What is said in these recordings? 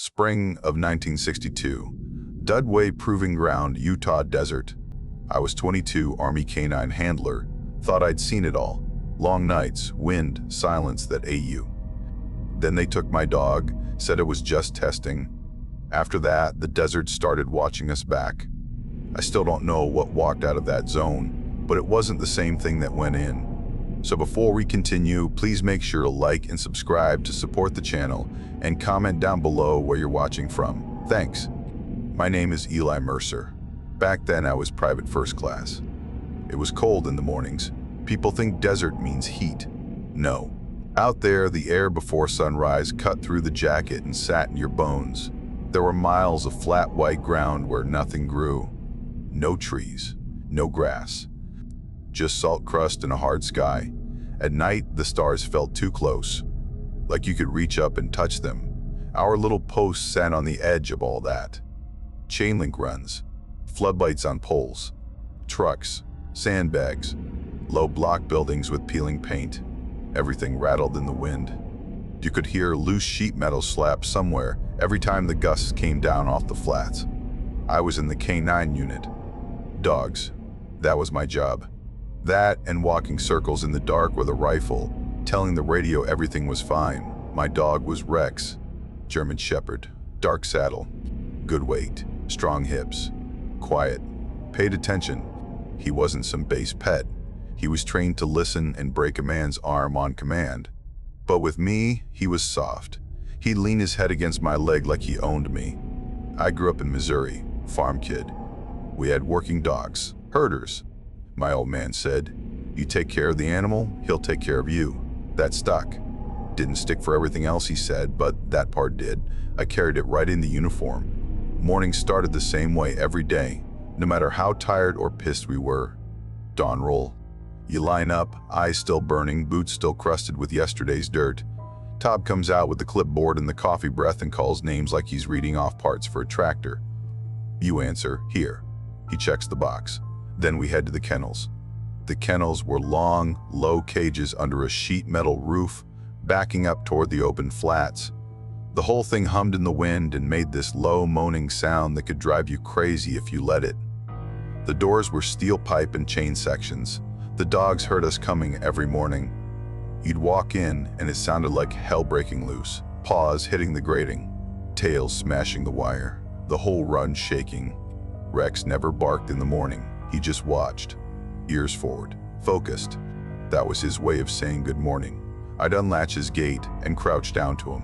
Spring of 1962. Dugway Proving Ground, Utah desert. I was 22, Army K-9 handler. Thought I'd seen it all. Long nights, wind, silence that ate you. Then they took my dog, said it was just testing. After that, the desert started watching us back. I still don't know what walked out of that zone, but it wasn't the same thing that went in. So before we continue, please make sure to like and subscribe to support the channel and comment down below where you're watching from. Thanks. My name is Eli Mercer. Back then I was private first class. It was cold in the mornings. People think desert means heat. No. Out there, the air before sunrise cut through the jacket and sat in your bones. There were miles of flat white ground where nothing grew. No trees, no grass. Just salt crust and a hard sky. At night, the stars felt too close, like you could reach up and touch them. Our little post sat on the edge of all that. Chain link runs, floodlights on poles, trucks, sandbags, low block buildings with peeling paint. Everything rattled in the wind. You could hear loose sheet metal slap somewhere every time the gusts came down off the flats. I was in the K-9 unit. Dogs. That was my job. That and walking circles in the dark with a rifle, telling the radio everything was fine. My dog was Rex, German Shepherd, dark saddle, good weight, strong hips, quiet, paid attention. He wasn't some base pet. He was trained to listen and break a man's arm on command. But with me, he was soft. He'd lean his head against my leg like he owned me. I grew up in Missouri, farm kid. We had working dogs, herders. My old man said, "You take care of the animal, he'll take care of you." That stuck. Didn't stick for everything else he said, but that part did. I carried it right in the uniform. Mornings started the same way every day, no matter how tired or pissed we were. Dawn roll. You line up, eyes still burning, boots still crusted with yesterday's dirt. Tob comes out with the clipboard and the coffee breath and calls names like he's reading off parts for a tractor. You answer, "Here." He checks the box. Then we head to the kennels. The kennels were long, low cages under a sheet metal roof, backing up toward the open flats. The whole thing hummed in the wind and made this low, moaning sound that could drive you crazy if you let it. The doors were steel pipe and chain sections. The dogs heard us coming every morning. You'd walk in and it sounded like hell breaking loose, paws hitting the grating, tails smashing the wire, the whole run shaking. Rex never barked in the morning. He just watched, ears forward, focused. That was his way of saying good morning. I'd unlatch his gate and crouch down to him.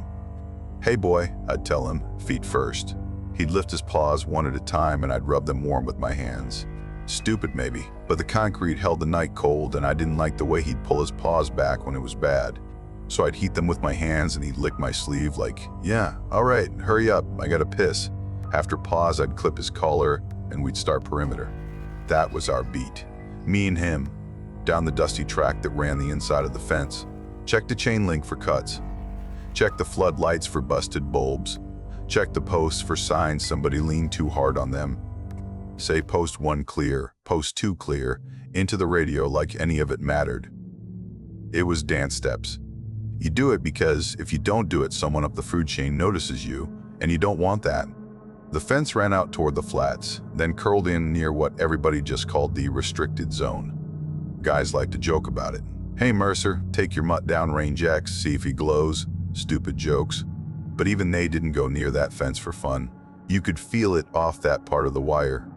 "Hey boy," I'd tell him, feet first. He'd lift his paws one at a time and I'd rub them warm with my hands. Stupid maybe, but the concrete held the night cold and I didn't like the way he'd pull his paws back when it was bad. So I'd heat them with my hands and he'd lick my sleeve like, "Yeah, all right, hurry up, I gotta piss." After pause, I'd clip his collar and we'd start perimeter. That was our beat. Me and him, down the dusty track that ran the inside of the fence. Check the chain link for cuts. Check the floodlights for busted bulbs. Check the posts for signs somebody leaned too hard on them. Say post 1 clear, post 2 clear, into the radio like any of it mattered. It was dance steps. You do it because if you don't do it, someone up the food chain notices you, and you don't want that. The fence ran out toward the flats, then curled in near what everybody just called the restricted zone. Guys like to joke about it. "Hey Mercer, take your mutt down range X, see if he glows." Stupid jokes. But even they didn't go near that fence for fun. You could feel it off that part of the wire.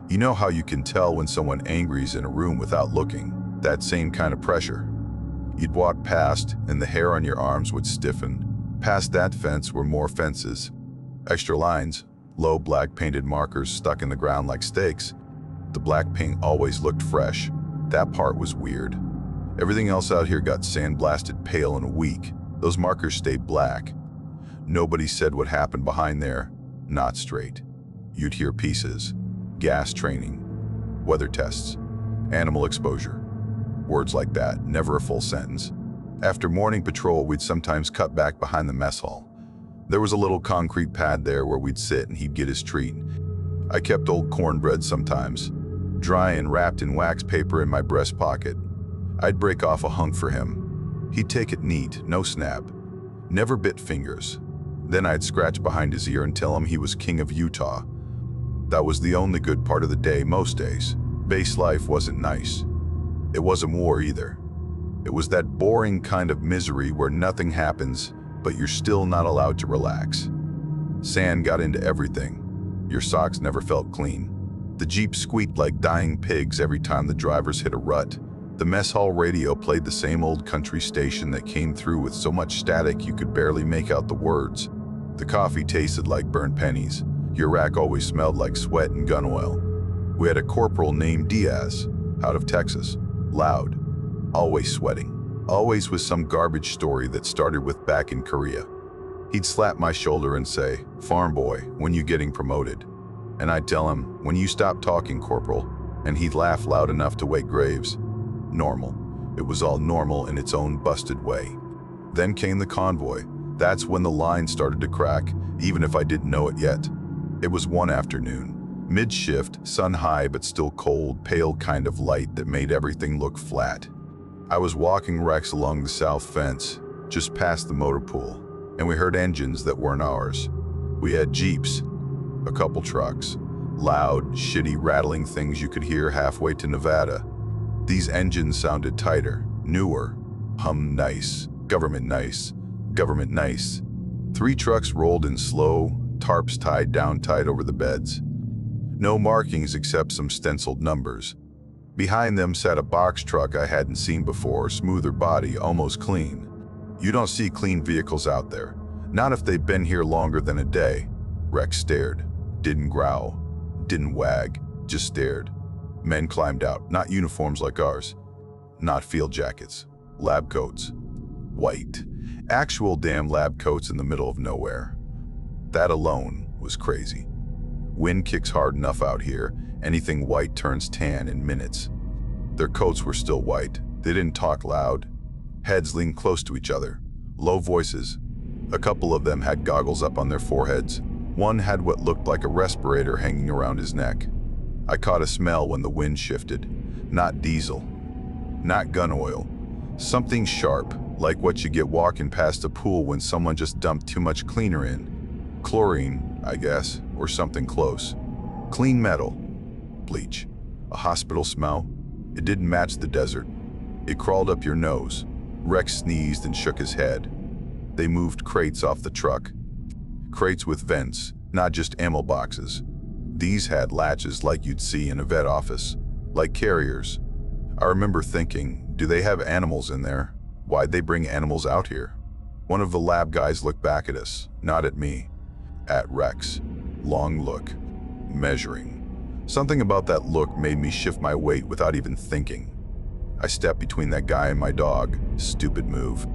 You know how you can tell when someone angry's in a room without looking? That same kind of pressure. You'd walk past and the hair on your arms would stiffen. Past that fence were more fences. Extra lines. Low black painted markers stuck in the ground like stakes. The black paint always looked fresh. That part was weird. Everything else out here got sandblasted pale in a week. Those markers stayed black. Nobody said what happened behind there. Not straight. You'd hear pieces. Gas training. Weather tests. Animal exposure. Words like that, never a full sentence. After morning patrol, we'd sometimes cut back behind the mess hall. There was a little concrete pad there where we'd sit and he'd get his treat. I kept old cornbread sometimes, dry and wrapped in wax paper in my breast pocket. I'd break off a hunk for him. He'd take it neat, no snap. Never bit fingers. Then I'd scratch behind his ear and tell him he was king of Utah. That was the only good part of the day most days. Base life wasn't nice. It wasn't war either. It was that boring kind of misery where nothing happens, but you're still not allowed to relax. Sand got into everything. Your socks never felt clean. The Jeep squeaked like dying pigs every time the drivers hit a rut. The mess hall radio played the same old country station that came through with so much static you could barely make out the words. The coffee tasted like burnt pennies. Your rack always smelled like sweat and gun oil. We had a corporal named Diaz, out of Texas. Loud, always sweating, always with some garbage story that started with back in Korea. He'd slap my shoulder and say, "Farm boy, when you getting promoted?" And I'd tell him, "When you stop talking, corporal," and he'd laugh loud enough to wake graves. Normal. It was all normal in its own busted way. Then came the convoy. That's when the line started to crack, even if I didn't know it yet. It was one afternoon. Mid-shift, sun high but still cold, pale kind of light that made everything look flat. I was walking Rex along the south fence, just past the motor pool, and we heard engines that weren't ours. We had Jeeps, a couple trucks, loud, shitty, rattling things you could hear halfway to Nevada. These engines sounded tighter, newer, hum nice, government nice, government nice. 3 trucks rolled in slow, tarps tied down tight over the beds. No markings except some stenciled numbers. Behind them sat a box truck I hadn't seen before, smoother body, almost clean. You don't see clean vehicles out there, not if they've been here longer than a day. Rex stared, didn't growl, didn't wag, just stared. Men climbed out, not uniforms like ours, not field jackets, lab coats. White, actual damn lab coats in the middle of nowhere. That alone was crazy. Wind kicks hard enough out here, anything white turns tan in minutes. Their coats were still white. They didn't talk loud. Heads leaned close to each other, low voices. A couple of them had goggles up on their foreheads. One had what looked like a respirator hanging around his neck. I caught a smell when the wind shifted. Not diesel, not gun oil. Something sharp, like what you get walking past a pool when someone just dumped too much cleaner in. Chlorine, I guess, or something close. Clean metal. Bleach. A hospital smell. It didn't match the desert. It crawled up your nose. Rex sneezed and shook his head. They moved crates off the truck. Crates with vents, not just ammo boxes. These had latches like you'd see in a vet office, like carriers. I remember thinking, do they have animals in there? Why'd they bring animals out here? One of the lab guys looked back at us, not at me. At Rex. Long look. Measuring. Something about that look made me shift my weight without even thinking. I stepped between that guy and my dog. Stupid move.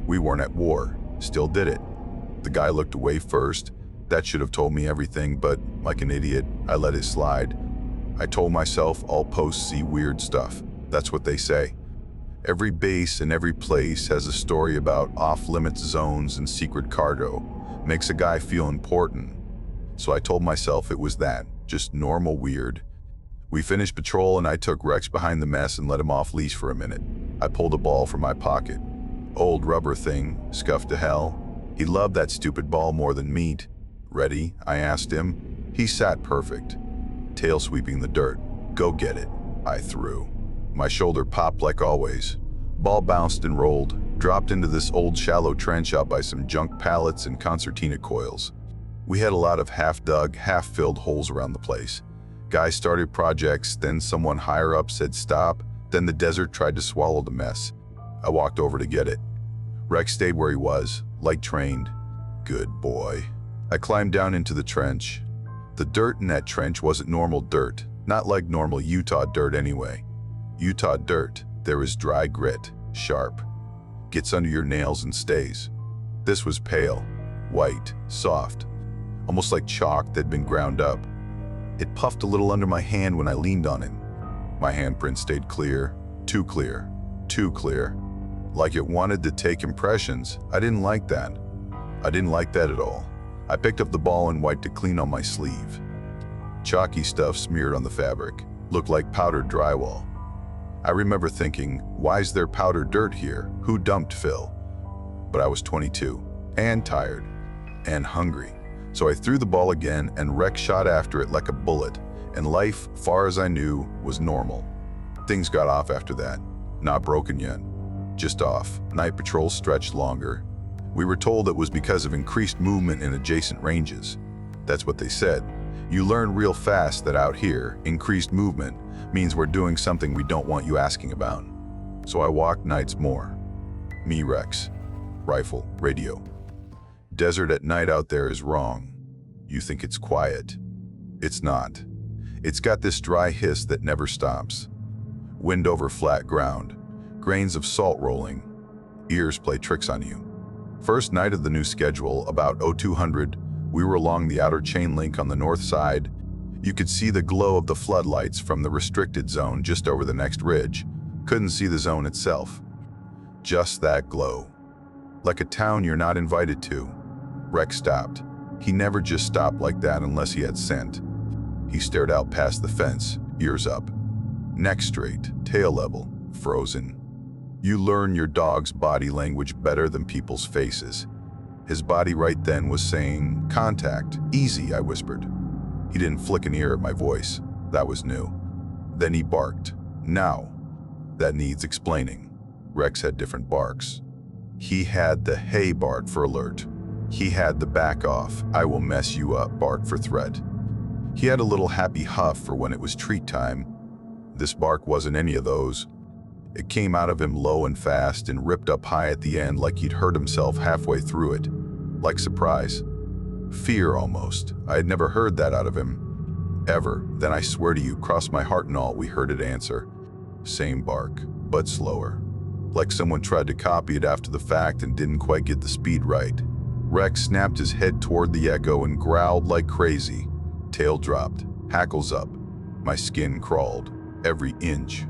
We weren't at war. Still did it. The guy looked away first. That should have told me everything, but like an idiot, I let it slide. I told myself all posts see weird stuff. That's what they say. Every base and every place has a story about off-limits zones and secret cargo. Makes a guy feel important. So I told myself it was that, just normal weird. We finished patrol and I took Rex behind the mess and let him off leash for a minute. I pulled a ball from my pocket. Old rubber thing, scuffed to hell. He loved that stupid ball more than meat. Ready? I asked him. He sat perfect. Tail sweeping the dirt. Go get it. I threw. My shoulder popped like always. Ball bounced and rolled, dropped into this old shallow trench out by some junk pallets and concertina coils. We had a lot of half-dug, half-filled holes around the place. Guys started projects, then someone higher up said stop, then the desert tried to swallow the mess. I walked over to get it. Rex stayed where he was, like trained. Good boy. I climbed down into the trench. The dirt in that trench wasn't normal dirt, not like normal Utah dirt anyway. Utah dirt, there is dry grit, sharp. Gets under your nails and stays. This was pale, white, soft, almost like chalk that'd been ground up. It puffed a little under my hand when I leaned on it. My handprint stayed clear, too clear, too clear. Like it wanted to take impressions. I didn't like that. I didn't like that at all. I picked up the ball and wiped it clean on my sleeve. Chalky stuff smeared on the fabric, looked like powdered drywall. I remember thinking, why is there powdered dirt here? Who dumped Phil? But I was 22 and tired. and hungry. So I threw the ball again and Rex shot after it like a bullet, and life, far as I knew, was normal. Things got off after that. Not broken yet. Just off. Night patrols stretched longer. We were told it was because of increased movement in adjacent ranges. That's what they said. You learn real fast that out here, increased movement means we're doing something we don't want you asking about. So I walked nights more. Me, Rex. Rifle, radio. Desert at night out there is wrong. You think it's quiet. It's not. It's got this dry hiss that never stops. Wind over flat ground. Grains of salt rolling. Ears play tricks on you. First night of the new schedule, about 0200, we were along the outer chain link on the north side. You could see the glow of the floodlights from the restricted zone just over the next ridge. Couldn't see the zone itself. Just that glow. Like a town you're not invited to. Rex stopped. He never just stopped like that unless he had scent. He stared out past the fence, ears up. Neck straight, tail level, frozen. You learn your dog's body language better than people's faces. His body right then was saying, "Contact, easy," I whispered. He didn't flick an ear at my voice. That was new. Then he barked. Now, that needs explaining. Rex had different barks. He had the "hey" bark for alert. He had the "back off, I will mess you up" bark for threat. He had a little happy huff for when it was treat time. This bark wasn't any of those. It came out of him low and fast and ripped up high at the end like he'd hurt himself halfway through it. Like surprise. Fear almost. I had never heard that out of him. Ever. Then I swear to you, cross my heart and all, we heard it answer. Same bark, but slower. Like someone tried to copy it after the fact and didn't quite get the speed right. Rex snapped his head toward the echo and growled like crazy. Tail dropped, hackles up. My skin crawled, every inch.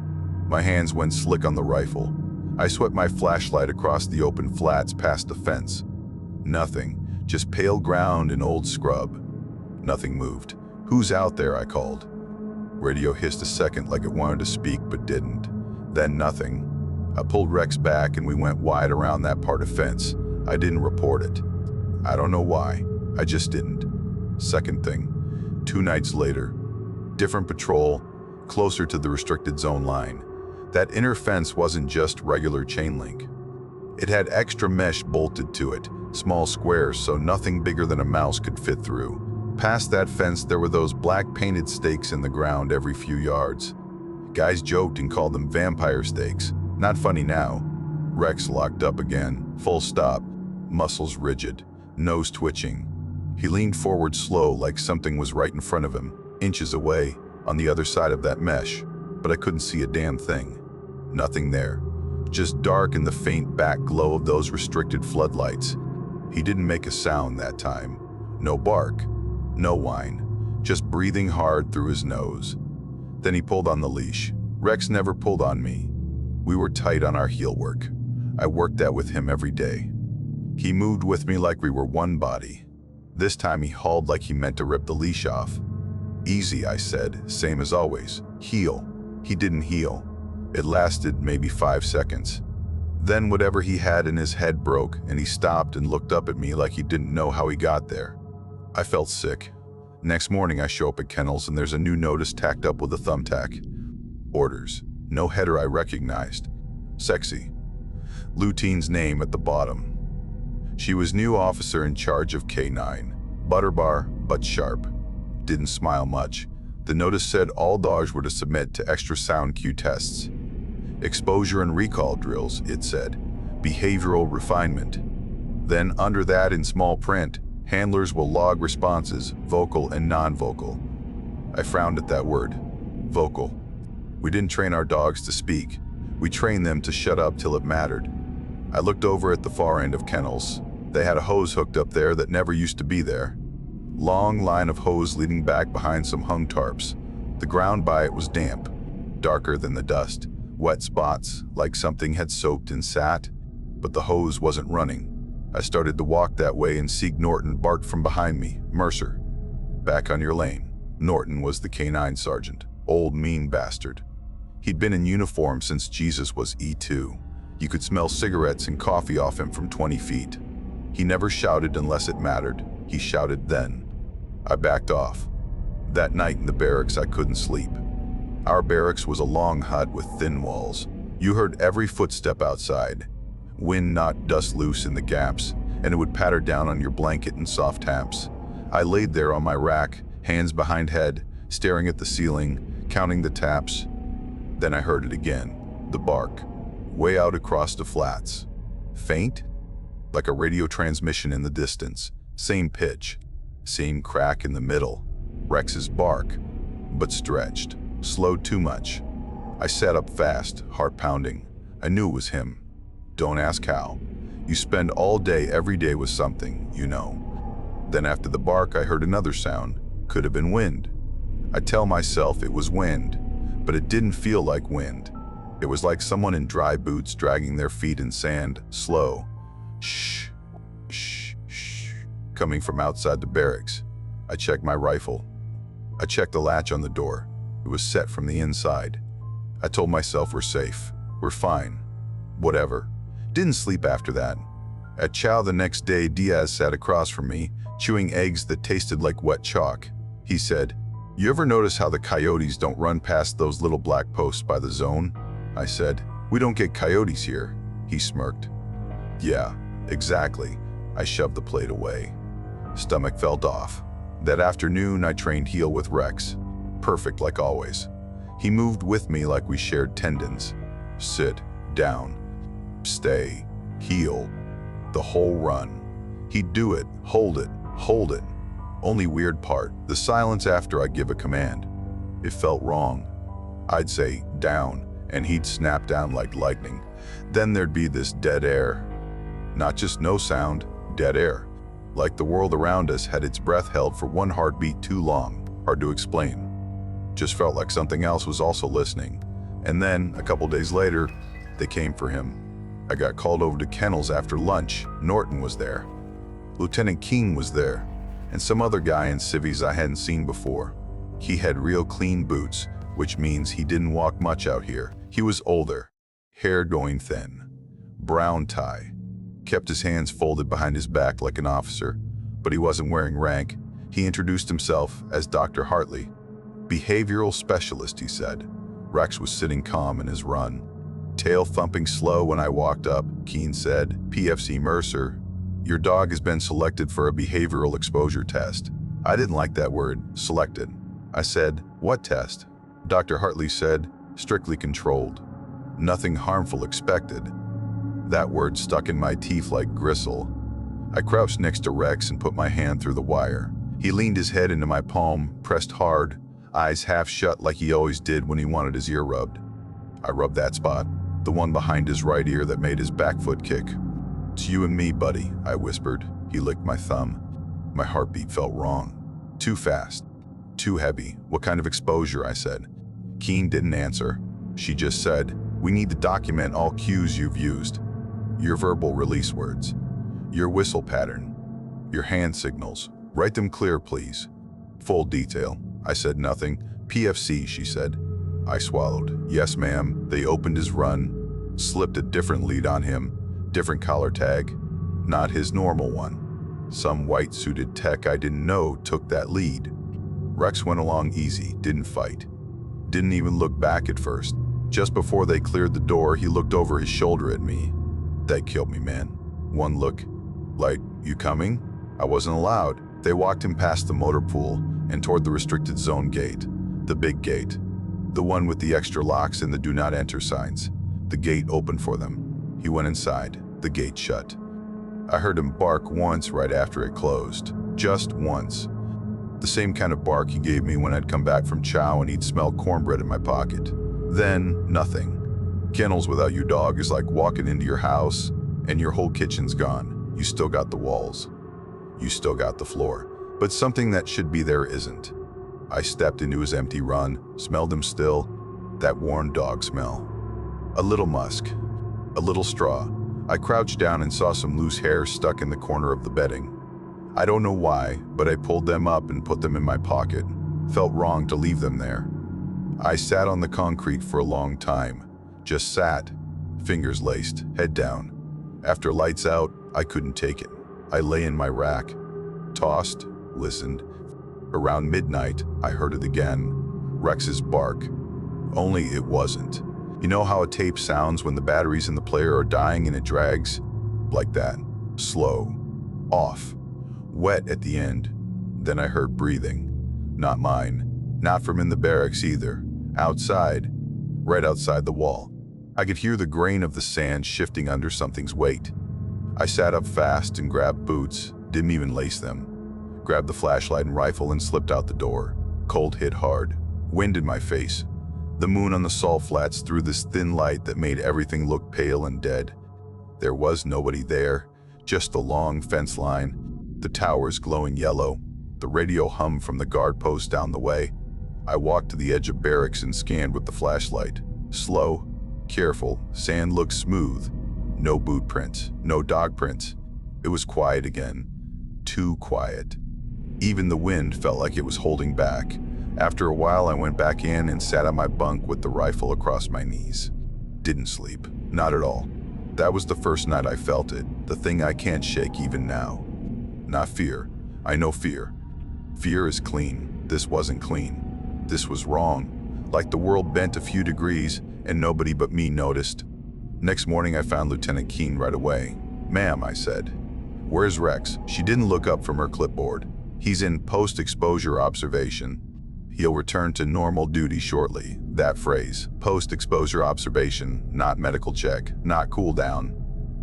My hands went slick on the rifle. I swept my flashlight across the open flats past the fence. Nothing, just pale ground and old scrub. Nothing moved. "Who's out there?" I called. Radio hissed a second like it wanted to speak but didn't. Then nothing. I pulled Rex back and we went wide around that part of fence. I didn't report it. I don't know why. I just didn't. Second thing. 2 nights later. Different patrol, closer to the restricted zone line. That inner fence wasn't just regular chain link. It had extra mesh bolted to it, small squares so nothing bigger than a mouse could fit through. Past that fence there were those black painted stakes in the ground every few yards. Guys joked and called them vampire stakes. Not funny now. Rex locked up again, full stop, muscles rigid, nose twitching. He leaned forward slow like something was right in front of him, inches away, on the other side of that mesh, but I couldn't see a damn thing. Nothing there. Just dark in the faint back glow of those restricted floodlights. He didn't make a sound that time. No bark, no whine, just breathing hard through his nose. Then he pulled on the leash. Rex never pulled on me. We were tight on our heel work. I worked that with him every day. He moved with me like we were one body. This time he hauled like he meant to rip the leash off. "Easy," I said, same as always. "Heel." He didn't heel. It lasted maybe 5 seconds. Then whatever he had in his head broke and he stopped and looked up at me like he didn't know how he got there. I felt sick. Next morning I show up at kennels and there's a new notice tacked up with a thumbtack. Orders. No header I recognized. Sexy. Lutine's name at the bottom. She was new officer in charge of K9. Butterbar, but sharp. Didn't smile much. The notice said all dogs were to submit to extra sound cue tests. Exposure and recall drills, it said. Behavioral refinement. Then under that in small print, handlers will log responses, vocal and non-vocal. I frowned at that word. Vocal. We didn't train our dogs to speak. We trained them to shut up till it mattered. I looked over at the far end of kennels. They had a hose hooked up there that never used to be there. Long line of hose leading back behind some hung tarps. The ground by it was damp, darker than the dust. Wet spots, like something had soaked and sat, but the hose wasn't running. I started to walk that way and Sieg Norton barked from behind me. "Mercer, back on your lane." Norton was the K9 sergeant, old mean bastard. He'd been in uniform since Jesus was E2. You could smell cigarettes and coffee off him from 20 feet. He never shouted unless it mattered. He shouted then. I backed off. That night in the barracks, I couldn't sleep. Our barracks was a long hut with thin walls. You heard every footstep outside. Wind knocked dust loose in the gaps, and it would patter down on your blanket in soft taps. I laid there on my rack, hands behind head, staring at the ceiling, counting the taps. Then I heard it again, the bark, way out across the flats. Faint, like a radio transmission in the distance. Same pitch, same crack in the middle. Rex's bark, but stretched, slowed too much. I sat up fast, heart pounding. I knew it was him. Don't ask how. You spend all day every day with something, you know. Then after the bark, I heard another sound. Could have been wind. I tell myself it was wind, but it didn't feel like wind. It was like someone in dry boots dragging their feet in sand, slow. Shh, shh, shh, coming from outside the barracks. I checked my rifle. I checked the latch on the door. It was set from the inside. I told myself we're safe, we're fine, whatever. Didn't sleep after that. At chow the next day, Diaz sat across from me, chewing eggs that tasted like wet chalk. He said, "You ever notice how the coyotes don't run past those little black posts by the zone?" I said, "We don't get coyotes here." He smirked. "Yeah, exactly." I shoved the plate away. Stomach felt off. That afternoon, I trained heel with Rex. Perfect like always. He moved with me like we shared tendons. Sit, down, stay, heel. The whole run. He'd do it, hold it, hold it. Only weird part, the silence after I'd give a command. It felt wrong. I'd say, down, and he'd snap down like lightning. Then there'd be this dead air. Not just no sound, dead air. Like the world around us had its breath held for one heartbeat too long. Hard to explain. Just felt like something else was also listening. And then, a couple days later, they came for him. I got called over to kennels after lunch. Norton was there. Lieutenant King was there. And some other guy in civvies I hadn't seen before. He had real clean boots, which means he didn't walk much out here. He was older, hair going thin, brown tie, kept his hands folded behind his back like an officer, but he wasn't wearing rank. He introduced himself as Dr. Hartley. Behavioral specialist, he said. Rex was sitting calm in his run. Tail thumping slow when I walked up, Keen said, "PFC Mercer, your dog has been selected for a behavioral exposure test." I didn't like that word, selected. I said, "What test?" Dr. Hartley said, "Strictly controlled. Nothing harmful expected." That word stuck in my teeth like gristle. I crouched next to Rex and put my hand through the wire. He leaned his head into my palm, pressed hard, eyes half shut like he always did when he wanted his ear rubbed. I rubbed that spot, the one behind his right ear that made his back foot kick. "It's you and me, buddy," I whispered. He licked my thumb. My heartbeat felt wrong. Too fast. Too heavy. "What kind of exposure?" I said. Keen didn't answer. She just said, "We need to document all cues you've used. Your verbal release words. Your whistle pattern. Your hand signals. Write them clear, please." "Full detail." I said nothing. "PFC," she said. I swallowed. "Yes, ma'am." They opened his run, slipped a different lead on him, different collar tag, not his normal one. Some white-suited tech I didn't know took that lead. Rex went along easy, didn't fight. Didn't even look back at first. Just before they cleared the door, he looked over his shoulder at me. That killed me, man. One look, like, "You coming?" I wasn't allowed. They walked him past the motor pool and toward the restricted zone gate. The big gate. The one with the extra locks and the do not enter signs. The gate opened for them. He went inside. The gate shut. I heard him bark once right after it closed. Just once. The same kind of bark he gave me when I'd come back from chow and he'd smell cornbread in my pocket. Then, nothing. Kennels without your dog is like walking into your house and your whole kitchen's gone. You still got the walls. You still got the floor. But something that should be there isn't. I stepped into his empty run, smelled him still, that worn dog smell. A little musk. A little straw. I crouched down and saw some loose hair stuck in the corner of the bedding. I don't know why, but I pulled them up and put them in my pocket. Felt wrong to leave them there. I sat on the concrete for a long time. Just sat, fingers laced, head down. After lights out, I couldn't take it. I lay in my rack, tossed, listened. Around midnight, I heard it again. Rex's bark. Only it wasn't. You know how a tape sounds when the batteries in the player are dying and it drags? Like that. Slow. Off. Wet at the end. Then I heard breathing. Not mine. Not from in the barracks either. Outside. Right outside the wall. I could hear the grain of the sand shifting under something's weight. I sat up fast and grabbed boots, didn't even lace them. Grabbed the flashlight and rifle and slipped out the door. Cold hit hard. Wind in my face. The moon on the salt flats threw this thin light that made everything look pale and dead. There was nobody there, just the long fence line, the towers glowing yellow, the radio hum from the guard post down the way. I walked to the edge of barracks and scanned with the flashlight. Slow, careful, sand looked smooth. No boot prints, no dog prints. It was quiet again. Too quiet. Even the wind felt like it was holding back. After a while, I went back in and sat on my bunk with the rifle across my knees. Didn't sleep. Not at all. That was the first night I felt it, the thing I can't shake even now. Not fear. I know fear. Fear is clean. This wasn't clean. This was wrong. Like the world bent a few degrees and nobody but me noticed. Next morning, I found Lieutenant Keene right away. "Ma'am," I said. "Where's Rex?" She didn't look up from her clipboard. "He's in post-exposure observation. He'll return to normal duty shortly." That phrase, post-exposure observation, not medical check, not cool down.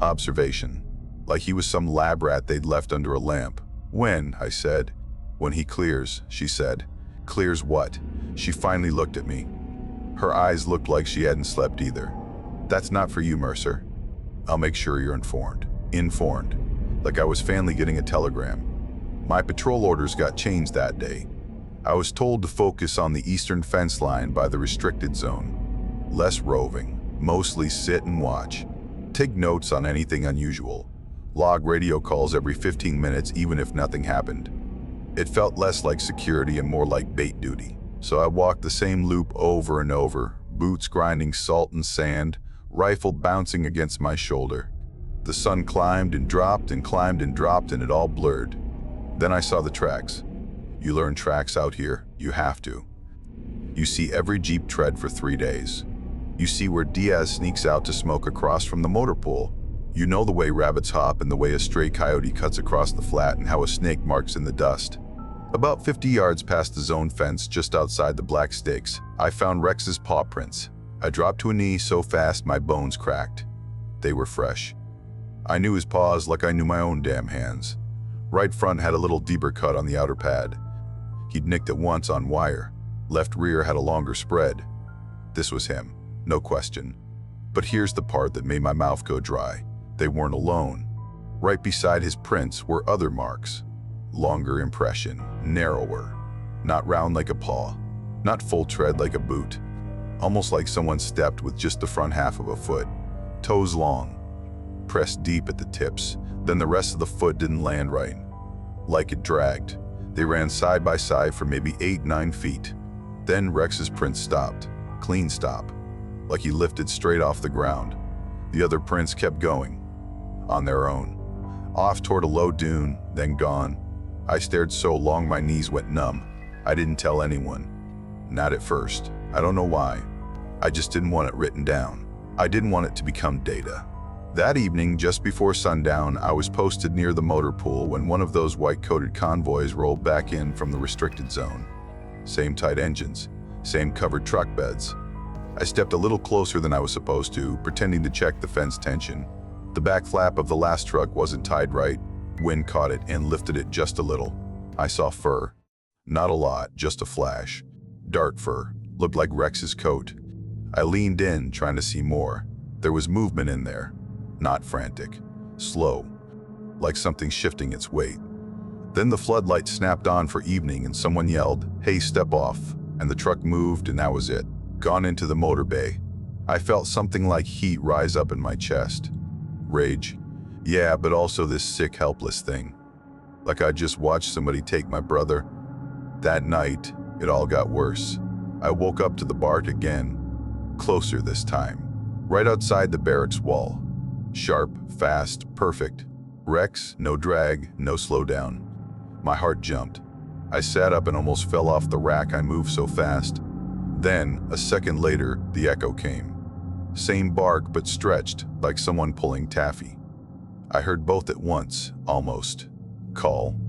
Observation. Like he was some lab rat they'd left under a lamp. "When?" I said. "When he clears," she said. "Clears what?" She finally looked at me. Her eyes looked like she hadn't slept either. "That's not for you, Mercer. I'll make sure you're informed." Informed. Like I was finally getting a telegram. My patrol orders got changed that day. I was told to focus on the eastern fence line by the restricted zone. Less roving, mostly sit and watch. Take notes on anything unusual. Log radio calls every 15 minutes even if nothing happened. It felt less like security and more like bait duty. So I walked the same loop over and over, boots grinding salt and sand, rifle bouncing against my shoulder. The sun climbed and dropped and climbed and dropped and it all blurred. Then I saw the tracks. You learn tracks out here, you have to. You see every Jeep tread for 3 days. You see where Diaz sneaks out to smoke across from the motor pool. You know the way rabbits hop and the way a stray coyote cuts across the flat and how a snake marks in the dust. About 50 yards past the zone fence just outside the black stakes, I found Rex's paw prints. I dropped to a knee so fast my bones cracked. They were fresh. I knew his paws like I knew my own damn hands. Right front had a little deeper cut on the outer pad. He'd nicked it once on wire. Left rear had a longer spread. This was him, no question. But here's the part that made my mouth go dry. They weren't alone. Right beside his prints were other marks. Longer impression, narrower. Not round like a paw. Not full tread like a boot. Almost like someone stepped with just the front half of a foot. Toes long. Pressed deep at the tips. Then the rest of the foot didn't land right. Like it dragged. They ran side by side for maybe 8-9 feet. Then Rex's print stopped. Clean stop. Like he lifted straight off the ground. The other prints kept going. On their own. Off toward a low dune, then gone. I stared so long my knees went numb. I didn't tell anyone. Not at first. I don't know why. I just didn't want it written down. I didn't want it to become data. That evening, just before sundown, I was posted near the motor pool when one of those white-coated convoys rolled back in from the restricted zone. Same tight engines, same covered truck beds. I stepped a little closer than I was supposed to, pretending to check the fence tension. The back flap of the last truck wasn't tied right. Wind caught it and lifted it just a little. I saw fur. Not a lot, just a flash. Dark fur. Looked like Rex's coat. I leaned in, trying to see more. There was movement in there. Not frantic. Slow. Like something shifting its weight. Then the floodlight snapped on for evening and someone yelled, "Hey, step off." And the truck moved and that was it. Gone into the motor bay. I felt something like heat rise up in my chest. Rage. Yeah, but also this sick, helpless thing. Like I just watched somebody take my brother. That night, it all got worse. I woke up to the bark again. Closer this time. Right outside the barracks wall. Sharp, fast, perfect. Rex, no drag, no slowdown. My heart jumped. I sat up and almost fell off the rack. I moved so fast. Then, a second later, the echo came. Same bark, but stretched, like someone pulling taffy. I heard both at once, almost. Call.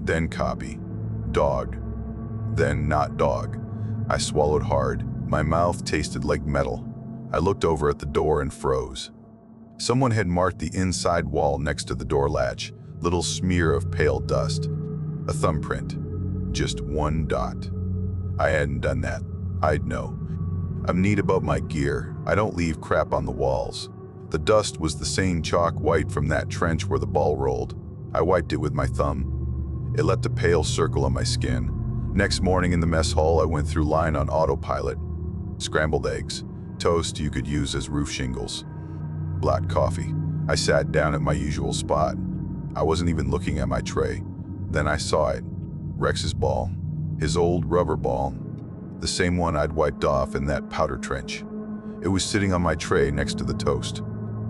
Then copy. Dog. Then not dog. I swallowed hard. My mouth tasted like metal. I looked over at the door and froze. Someone had marked the inside wall next to the door latch, little smear of pale dust. A thumbprint. Just one dot. I hadn't done that. I'd know. I'm neat about my gear. I don't leave crap on the walls. The dust was the same chalk white from that trench where the ball rolled. I wiped it with my thumb. It left a pale circle on my skin. Next morning in the mess hall, I went through line on autopilot. Scrambled eggs, toast you could use as roof shingles, black coffee. I sat down at my usual spot. I wasn't even looking at my tray. Then I saw it. Rex's ball. His old rubber ball. The same one I'd wiped off in that powder trench. It was sitting on my tray next to the toast.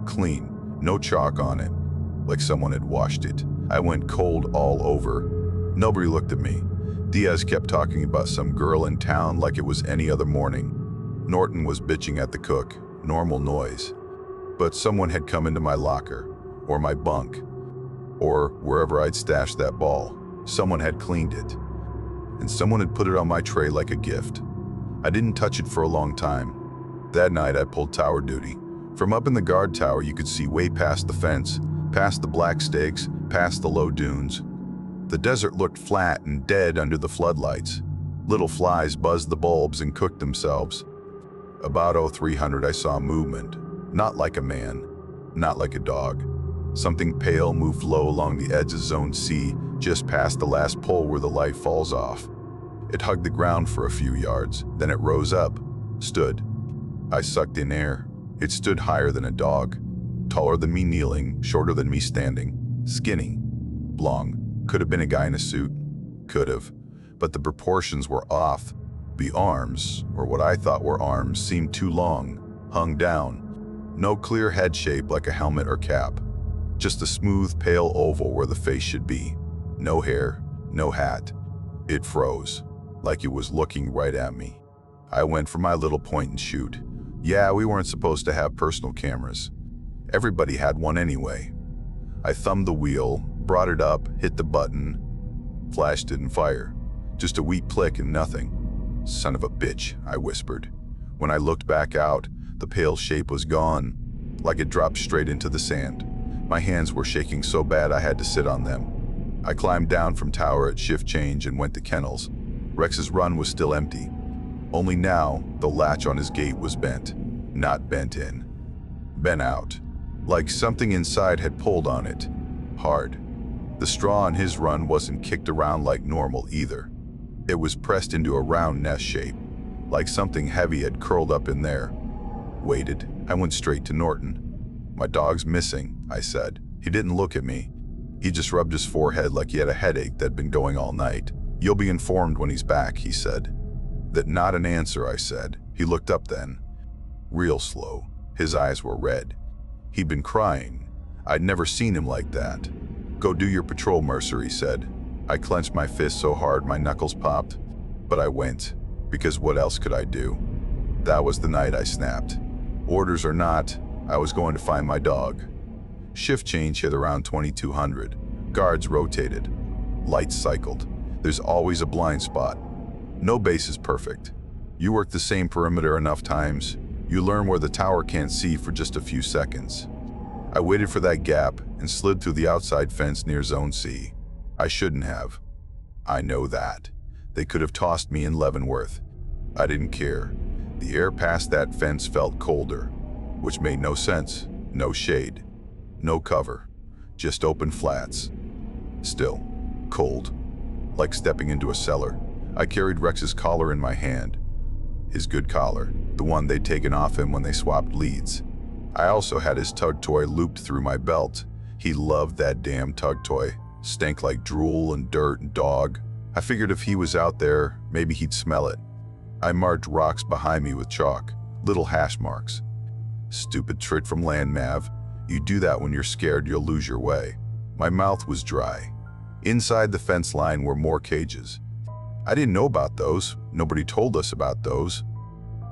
Clean, no chalk on it, like someone had washed it. I went cold all over. Nobody looked at me. Diaz kept talking about some girl in town like it was any other morning. Norton was bitching at the cook, normal noise. But someone had come into my locker, or my bunk, or wherever I'd stashed that ball. Someone had cleaned it. And someone had put it on my tray like a gift. I didn't touch it for a long time. That night I pulled tower duty. From up in the guard tower you could see way past the fence, past the black stakes, past the low dunes. The desert looked flat and dead under the floodlights. Little flies buzzed the bulbs and cooked themselves. About 0300 I saw movement. Not like a man, not like a dog. Something pale moved low along the edge of Zone C, just past the last pole where the light falls off. It hugged the ground for a few yards, then it rose up, stood. I sucked in air. It stood higher than a dog, taller than me kneeling, shorter than me standing, skinny, long. Could have been a guy in a suit, could have, but the proportions were off. The arms, or what I thought were arms, seemed too long, hung down. No clear head shape like a helmet or cap. Just a smooth, pale oval where the face should be. No hair, no hat. It froze, like it was looking right at me. I went for my little point and shoot. Yeah, we weren't supposed to have personal cameras. Everybody had one anyway. I thumbed the wheel, brought it up, hit the button. Flash didn't fire. Just a weak click and nothing. Son of a bitch, I whispered. When I looked back out, the pale shape was gone, like it dropped straight into the sand. My hands were shaking so bad I had to sit on them. I climbed down from tower at shift change and went to kennels. Rex's run was still empty. Only now, the latch on his gate was bent. Not bent in. Bent out. Like something inside had pulled on it. Hard. The straw on his run wasn't kicked around like normal either. It was pressed into a round nest shape, like something heavy had curled up in there. Waited. I went straight to Norton. "My dog's missing," I said. He didn't look at me. He just rubbed his forehead like he had a headache that'd been going all night. "You'll be informed when he's back," he said. That not an answer, I said. He looked up then. Real slow. His eyes were red. He'd been crying. I'd never seen him like that. "Go do your patrol, Mercer," he said. I clenched my fist so hard my knuckles popped. But I went, because what else could I do? That was the night I snapped. Orders or not, I was going to find my dog. Shift change hit around 2200. Guards rotated. Lights cycled. There's always a blind spot. No base is perfect. You work the same perimeter enough times, you learn where the tower can't see for just a few seconds. I waited for that gap and slid through the outside fence near Zone C. I shouldn't have. I know that. They could have tossed me in Leavenworth. I didn't care. The air past that fence felt colder, which made no sense. No shade. No cover. Just open flats. Still. Cold. Like stepping into a cellar. I carried Rex's collar in my hand. His good collar, the one they'd taken off him when they swapped leads. I also had his tug toy looped through my belt. He loved that damn tug toy. Stank like drool and dirt and dog. I figured if he was out there, maybe he'd smell it. I marked rocks behind me with chalk, little hash marks. Stupid trick from Land Mav. You do that when you're scared you'll lose your way. My mouth was dry. Inside the fence line were more cages. I didn't know about those. Nobody told us about those.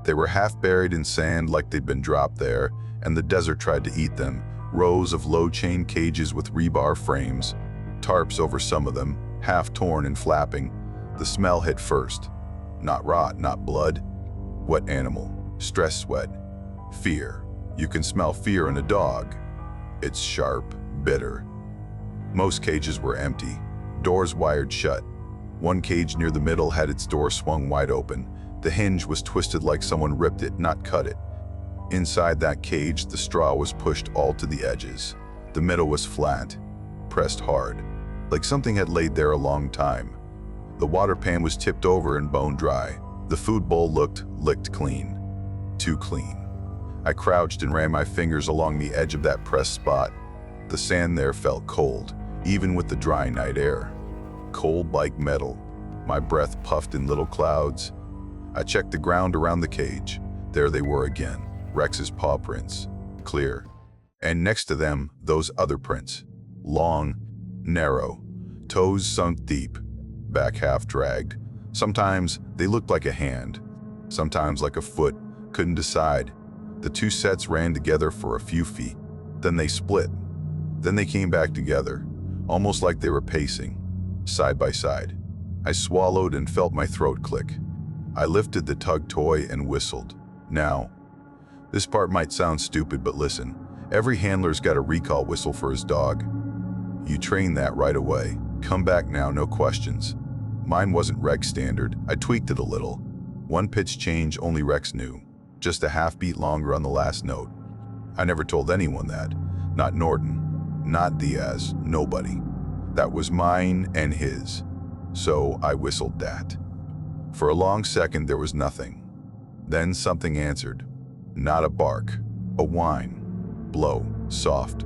They were half buried in sand like they'd been dropped there, and the desert tried to eat them. Rows of low-chain cages with rebar frames, tarps over some of them, half torn and flapping. The smell hit first. Not rot, not blood. What animal? Stress sweat. Fear. You can smell fear in a dog. It's sharp, bitter. Most cages were empty, doors wired shut. One cage near the middle had its door swung wide open. The hinge was twisted like someone ripped it, not cut it. Inside that cage, the straw was pushed all to the edges. The middle was flat, pressed hard, like something had laid there a long time. The water pan was tipped over and bone dry. The food bowl looked licked clean. Too clean. I crouched and ran my fingers along the edge of that pressed spot. The sand there felt cold, even with the dry night air. Cold like metal. My breath puffed in little clouds. I checked the ground around the cage. There they were again, Rex's paw prints, clear. And next to them, those other prints. Long, narrow, toes sunk deep, back half dragged. Sometimes they looked like a hand, sometimes like a foot, couldn't decide. The two sets ran together for a few feet, then they split. Then they came back together, almost like they were pacing, side by side. I swallowed and felt my throat click. I lifted the tug toy and whistled. Now, this part might sound stupid, but listen. Every handler's got a recall whistle for his dog. You train that right away. Come back now, no questions. Mine wasn't Rex standard. I tweaked it a little. One pitch change only Rex knew. Just a half beat longer on the last note. I never told anyone that. Not Norton. Not Diaz. Nobody. That was mine and his. So I whistled that. For a long second there was nothing. Then something answered. Not a bark. A whine. Blow. Soft.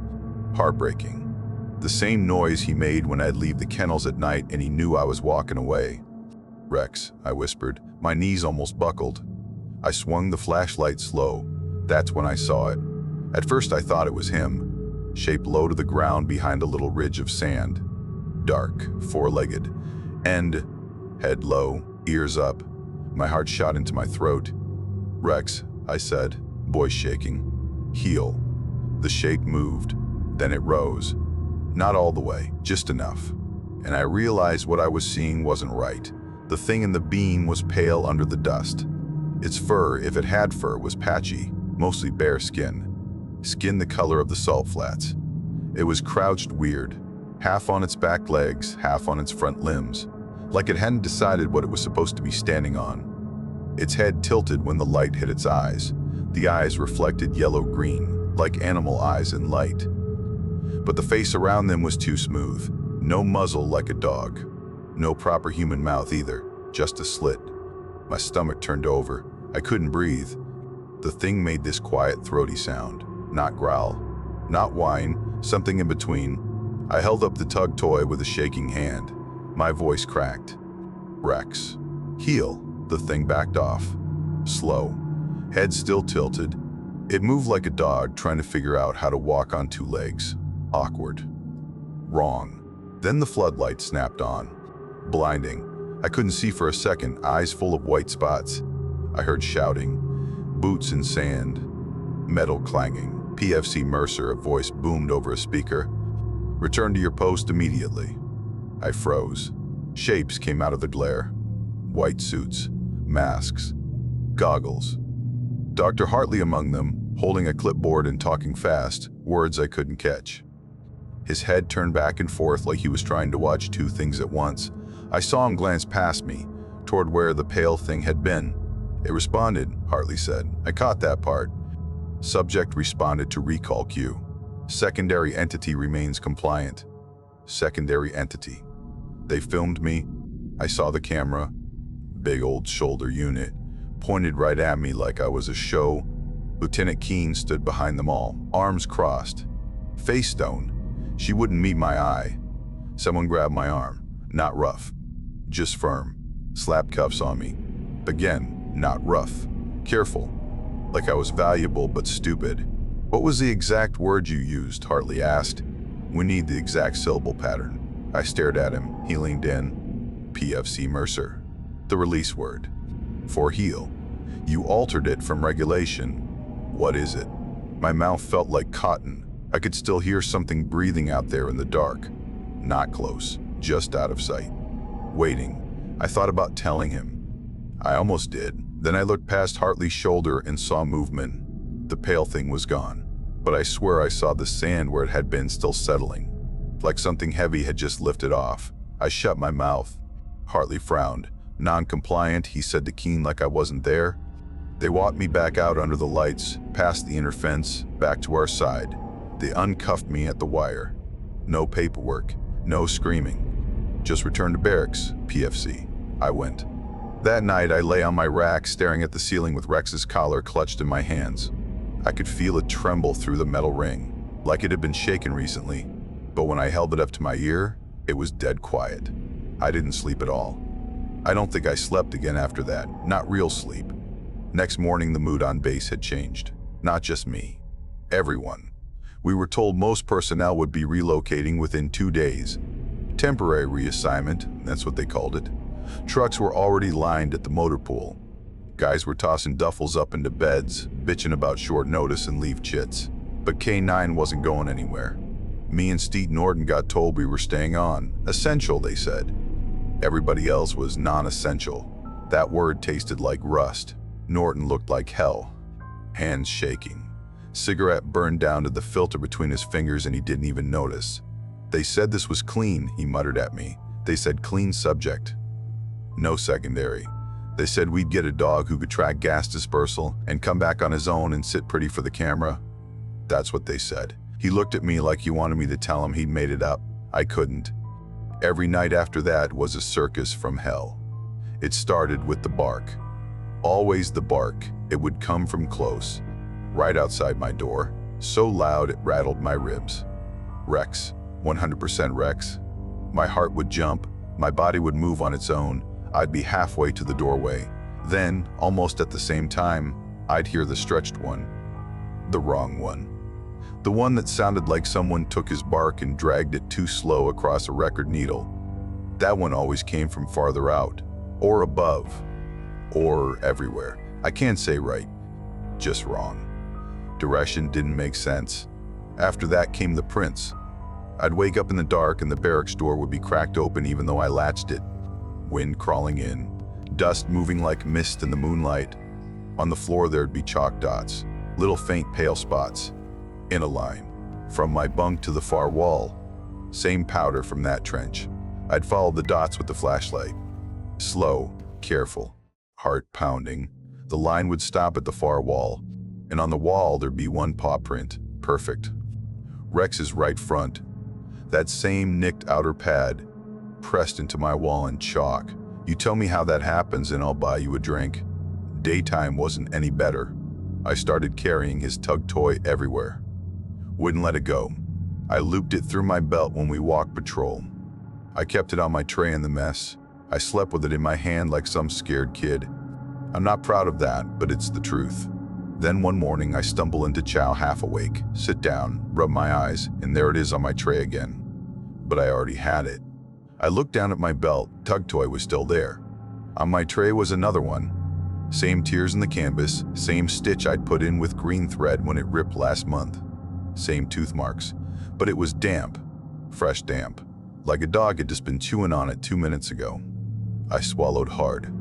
Heartbreaking. The same noise he made when I'd leave the kennels at night and he knew I was walking away. Rex, I whispered. My knees almost buckled. I swung the flashlight slow. That's when I saw it. At first I thought it was him, shaped low to the ground behind a little ridge of sand. Dark, four-legged, and head low, ears up. My heart shot into my throat. Rex, I said, voice shaking. Heel. The shake moved, then it rose. Not all the way, just enough. And I realized what I was seeing wasn't right. The thing in the beam was pale under the dust. Its fur, if it had fur, was patchy, mostly bare skin. Skin the color of the salt flats. It was crouched weird, half on its back legs, half on its front limbs, like it hadn't decided what it was supposed to be standing on. Its head tilted when the light hit its eyes. The eyes reflected yellow-green, like animal eyes in light. But the face around them was too smooth. No muzzle like a dog. No proper human mouth either, just a slit. My stomach turned over. I couldn't breathe. The thing made this quiet, throaty sound. Not growl, not whine, something in between. I held up the tug toy with a shaking hand. My voice cracked. Rex. Heel. The thing backed off. Slow. Head still tilted. It moved like a dog trying to figure out how to walk on two legs. Awkward. Wrong. Then the floodlight snapped on. Blinding. I couldn't see for a second, eyes full of white spots. I heard shouting. Boots in sand. Metal clanging. PFC Mercer, a voice boomed over a speaker. Return to your post immediately. I froze. Shapes came out of the glare. White suits. Masks. Goggles. Dr. Hartley among them, holding a clipboard and talking fast, words I couldn't catch. His head turned back and forth like he was trying to watch two things at once. I saw him glance past me, toward where the pale thing had been. It responded, Hartley said. I caught that part. Subject responded to recall cue. Secondary entity remains compliant. Secondary entity. They filmed me. I saw the camera. Big old shoulder unit. Pointed right at me like I was a show. Lieutenant Keene stood behind them all, arms crossed. Face stone. She wouldn't meet my eye. Someone grabbed my arm. Not rough. Just firm. Slapped cuffs on me. Again, not rough. Careful. Like I was valuable but stupid. What was the exact word you used? Hartley asked. We need the exact syllable pattern. I stared at him. He leaned in. PFC Mercer. The release word. For heal. You altered it from regulation. What is it? My mouth felt like cotton. I could still hear something breathing out there in the dark. Not close, just out of sight. Waiting. I thought about telling him. I almost did. Then I looked past Hartley's shoulder and saw movement. The pale thing was gone, but I swear I saw the sand where it had been still settling, like something heavy had just lifted off. I shut my mouth. Hartley frowned. Non-compliant, he said to Keen like I wasn't there. They walked me back out under the lights, past the inner fence, back to our side. They uncuffed me at the wire. No paperwork, no screaming. Just return to barracks, PFC. I went. That night I lay on my rack staring at the ceiling with Rex's collar clutched in my hands. I could feel it tremble through the metal ring, like it had been shaken recently. But when I held it up to my ear, it was dead quiet. I didn't sleep at all. I don't think I slept again after that, not real sleep. Next morning the mood on base had changed. Not just me. Everyone. We were told most personnel would be relocating within 2 days. Temporary reassignment, that's what they called it. Trucks were already lined at the motor pool. Guys were tossing duffels up into beds, bitching about short notice and leave chits. But K9 wasn't going anywhere. Me and Steve Norton got told we were staying on. Essential, they said. Everybody else was non-essential. That word tasted like rust. Norton looked like hell. Hands shaking. Cigarette burned down to the filter between his fingers and he didn't even notice. They said this was clean, he muttered at me. They said clean subject. No secondary. They said we'd get a dog who could track gas dispersal and come back on his own and sit pretty for the camera. That's what they said. He looked at me like he wanted me to tell him he'd made it up. I couldn't. Every night after that was a circus from hell. It started with the bark. Always the bark. It would come from close, right outside my door, so loud it rattled my ribs. Rex, 100% Rex. My heart would jump, my body would move on its own. I'd be halfway to the doorway. Then, almost at the same time, I'd hear the stretched one. The wrong one. The one that sounded like someone took his bark and dragged it too slow across a record needle. That one always came from farther out, or above, or everywhere. I can't say right, just wrong. Direction didn't make sense. After that came the prints. I'd wake up in the dark and the barracks door would be cracked open even though I latched it. Wind crawling in, dust moving like mist in the moonlight. On the floor there'd be chalk dots, little faint pale spots. In a line, from my bunk to the far wall. Same powder from that trench. I'd follow the dots with the flashlight. Slow, careful, heart pounding. The line would stop at the far wall, and on the wall there'd be one paw print, perfect. Rex's right front. That same nicked outer pad, pressed into my wall in chalk. You tell me how that happens and I'll buy you a drink. Daytime wasn't any better. I started carrying his tug toy everywhere. Wouldn't let it go. I looped it through my belt when we walked patrol. I kept it on my tray in the mess. I slept with it in my hand like some scared kid. I'm not proud of that, but it's the truth. Then one morning I stumble into chow half awake, sit down, rub my eyes, and there it is on my tray again. But I already had it. I looked down at my belt, tug toy was still there. On my tray was another one. Same tears in the canvas, same stitch I'd put in with green thread when it ripped last month. Same tooth marks, but it was damp, fresh damp, like a dog had just been chewing on it 2 minutes ago. I swallowed hard.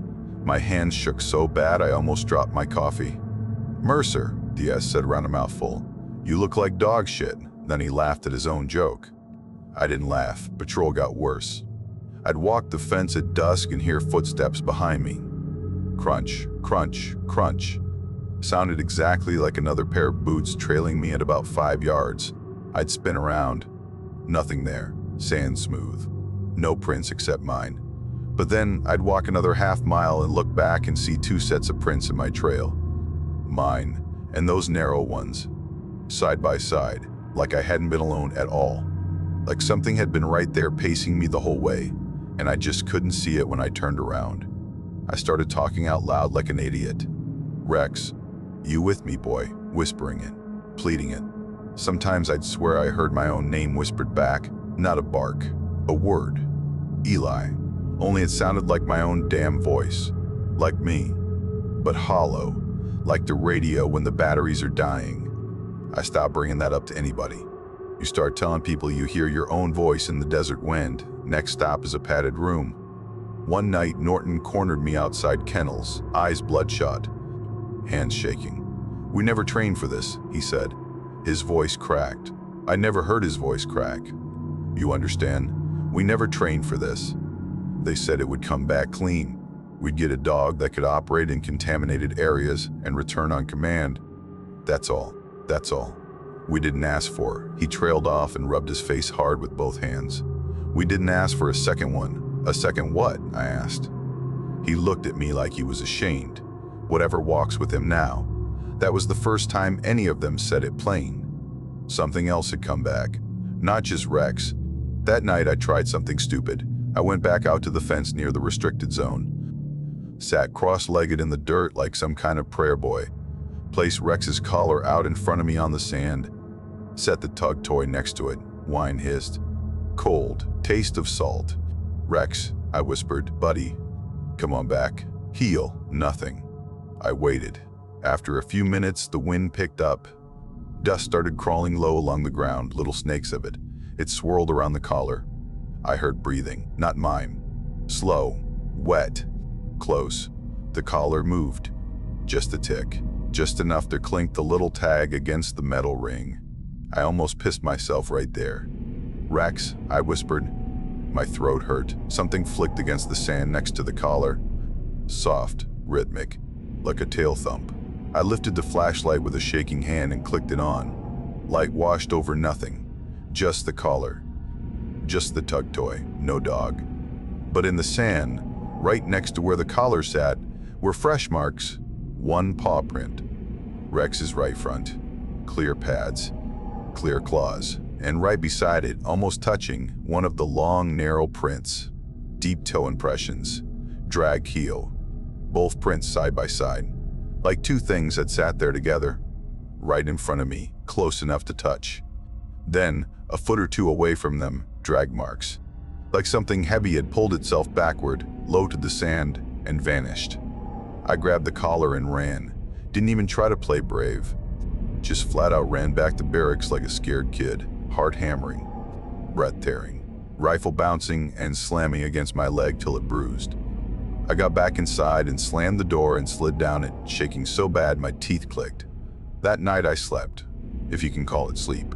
My hands shook so bad I almost dropped my coffee. Mercer, DS said around a mouthful. You look like dog shit. Then he laughed at his own joke. I didn't laugh. Patrol got worse. I'd walk the fence at dusk and hear footsteps behind me. Crunch, crunch, crunch. Sounded exactly like another pair of boots trailing me at about 5 yards. I'd spin around. Nothing there. Sand smooth. No prints except mine. But then I'd walk another half mile and look back and see 2 sets of prints in my trail. Mine, and those narrow ones. Side by side, like I hadn't been alone at all. Like something had been right there pacing me the whole way, and I just couldn't see it when I turned around. I started talking out loud like an idiot. Rex, you with me, boy, whispering it, pleading it. Sometimes I'd swear I heard my own name whispered back, not a bark, a word. Eli. Only it sounded like my own damn voice. Like me. But hollow. Like the radio when the batteries are dying. I stopped bringing that up to anybody. You start telling people you hear your own voice in the desert wind. Next stop is a padded room. One night, Norton cornered me outside kennels, eyes bloodshot, hands shaking. "We never trained for this," he said. His voice cracked. I never heard his voice crack. "You understand? We never trained for this. They said it would come back clean. We'd get a dog that could operate in contaminated areas and return on command. That's all. That's all. We didn't ask for." He trailed off and rubbed his face hard with both hands. "We didn't ask for a second one." "A second what?" I asked. He looked at me like he was ashamed. Whatever walks with him now. That was the first time any of them said it plain. Something else had come back. Not just Rex. That night I tried something stupid. I went back out to the fence near the restricted zone. Sat cross-legged in the dirt like some kind of prayer boy. Placed Rex's collar out in front of me on the sand. Set the tug toy next to it. Wine hissed. Cold. Taste of salt. "Rex," I whispered, "buddy, come on back." Heel. Nothing. I waited. After a few minutes, the wind picked up. Dust started crawling low along the ground, little snakes of it. It swirled around the collar. I heard breathing, not mine. Slow. Wet. Close. The collar moved. Just a tick. Just enough to clink the little tag against the metal ring. I almost pissed myself right there. "Rex," I whispered. My throat hurt. Something flicked against the sand next to the collar. Soft, rhythmic, like a tail thump. I lifted the flashlight with a shaking hand and clicked it on. Light washed over nothing. Just the collar. Just the tug toy. No dog. But in the sand, right next to where the collar sat, were fresh marks. One paw print. Rex's right front. Clear pads. Clear claws. And right beside it, almost touching, one of the long, narrow prints. Deep toe impressions. Dragged heel. Both prints side by side. Like two things that sat there together. Right in front of me, close enough to touch. Then, a foot or two away from them, drag marks. Like something heavy had pulled itself backward, low to the sand, and vanished. I grabbed the collar and ran. Didn't even try to play brave. Just flat out ran back to barracks like a scared kid, heart hammering, breath tearing, rifle bouncing and slamming against my leg till it bruised. I got back inside and slammed the door and slid down it, shaking so bad my teeth clicked. That night I slept, if you can call it sleep.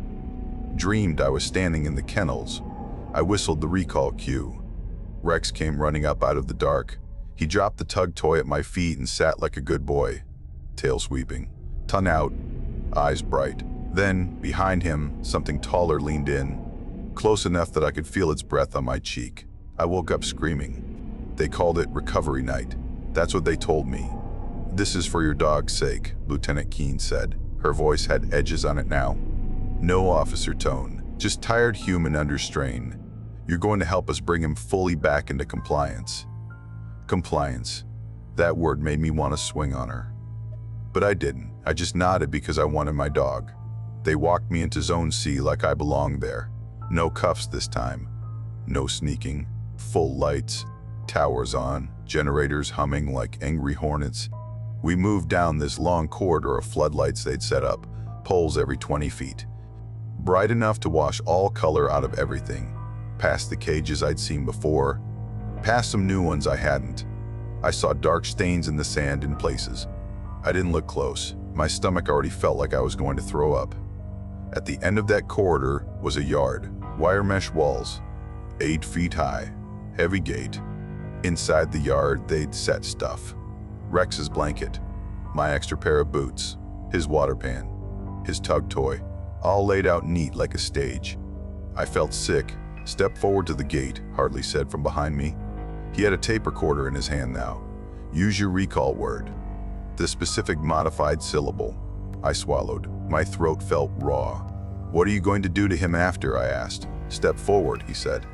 Dreamed I was standing in the kennels. I whistled the recall cue. Rex came running up out of the dark. He dropped the tug toy at my feet and sat like a good boy, tail sweeping, tongue out, eyes bright. Then, behind him, something taller leaned in, close enough that I could feel its breath on my cheek. I woke up screaming. They called it recovery night. That's what they told me. "This is for your dog's sake," Lieutenant Keene said. Her voice had edges on it now. No officer tone, just tired human under strain. "You're going to help us bring him fully back into compliance." Compliance. That word made me want to swing on her. But I didn't. I just nodded because I wanted my dog. They walked me into Zone C like I belonged there. No cuffs this time. No sneaking. Full lights. Towers on. Generators humming like angry hornets. We moved down this long corridor of floodlights they'd set up, poles every 20 feet. Bright enough to wash all color out of everything. Past the cages I'd seen before. Past some new ones I hadn't. I saw dark stains in the sand in places. I didn't look close. My stomach already felt like I was going to throw up. At the end of that corridor was a yard. Wire mesh walls. 8 feet high. Heavy gate. Inside the yard, they'd set stuff. Rex's blanket. My extra pair of boots. His water pan. His tug toy. All laid out neat like a stage. I felt sick. Stepped forward to the gate, Hartley said from behind me. He had a tape recorder in his hand now. "Use your recall word." The specific modified syllable. I swallowed. My throat felt raw. "What are you going to do to him after?" I asked. "Step forward," he said.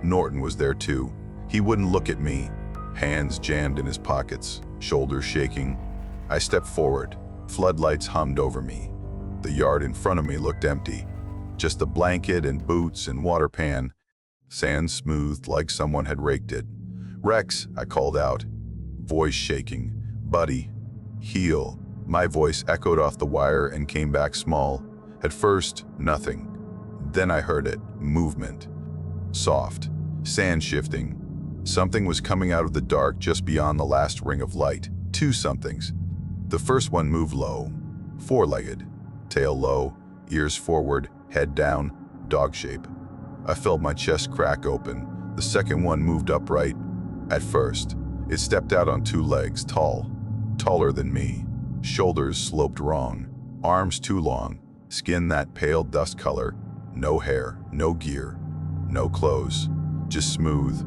Norton was there too. He wouldn't look at me. Hands jammed in his pockets, shoulders shaking. I stepped forward. Floodlights hummed over me. The yard in front of me looked empty. Just a blanket and boots and water pan. Sand smoothed like someone had raked it. "Rex," I called out, voice shaking. "Buddy, heal." My voice echoed off the wire and came back small. At first, nothing. Then I heard it. Movement. Soft. Sand shifting. Something was coming out of the dark just beyond the last ring of light. Two somethings. The first one moved low. Four-legged. Tail low, ears forward, head down, dog shape. I felt my chest crack open. The second one moved upright. At first, it stepped out on two legs, taller than me. Shoulders sloped wrong. Arms too long. Skin that pale dust color. No hair, no gear, no clothes. Just smooth.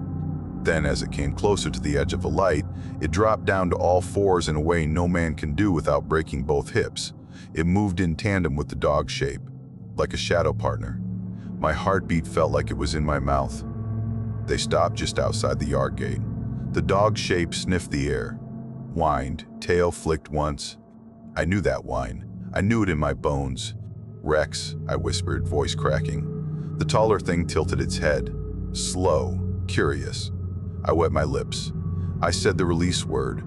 Then, as it came closer to the edge of the light, it dropped down to all fours in a way no man can do without breaking both hips. It moved in tandem with the dog shape, like a shadow partner. My heartbeat felt like it was in my mouth. They stopped just outside the yard gate. The dog shape sniffed the air, whined, tail flicked once. I knew that whine. I knew it in my bones. "Rex," I whispered, voice cracking. The taller thing tilted its head, slow, curious. I wet my lips. I said the release word,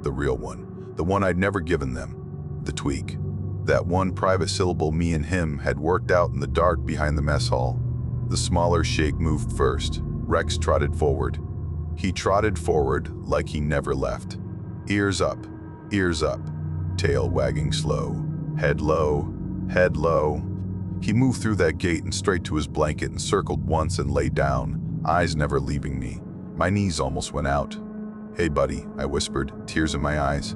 the real one, the one I'd never given them, the tweak. That one private syllable me and him had worked out in the dark behind the mess hall. The smaller shake moved first. Rex trotted forward. He trotted forward like he never left. Ears up, tail wagging slow, head low, head low. He moved through that gate and straight to his blanket and circled once and lay down, eyes never leaving me. My knees almost went out. "Hey buddy," I whispered, tears in my eyes.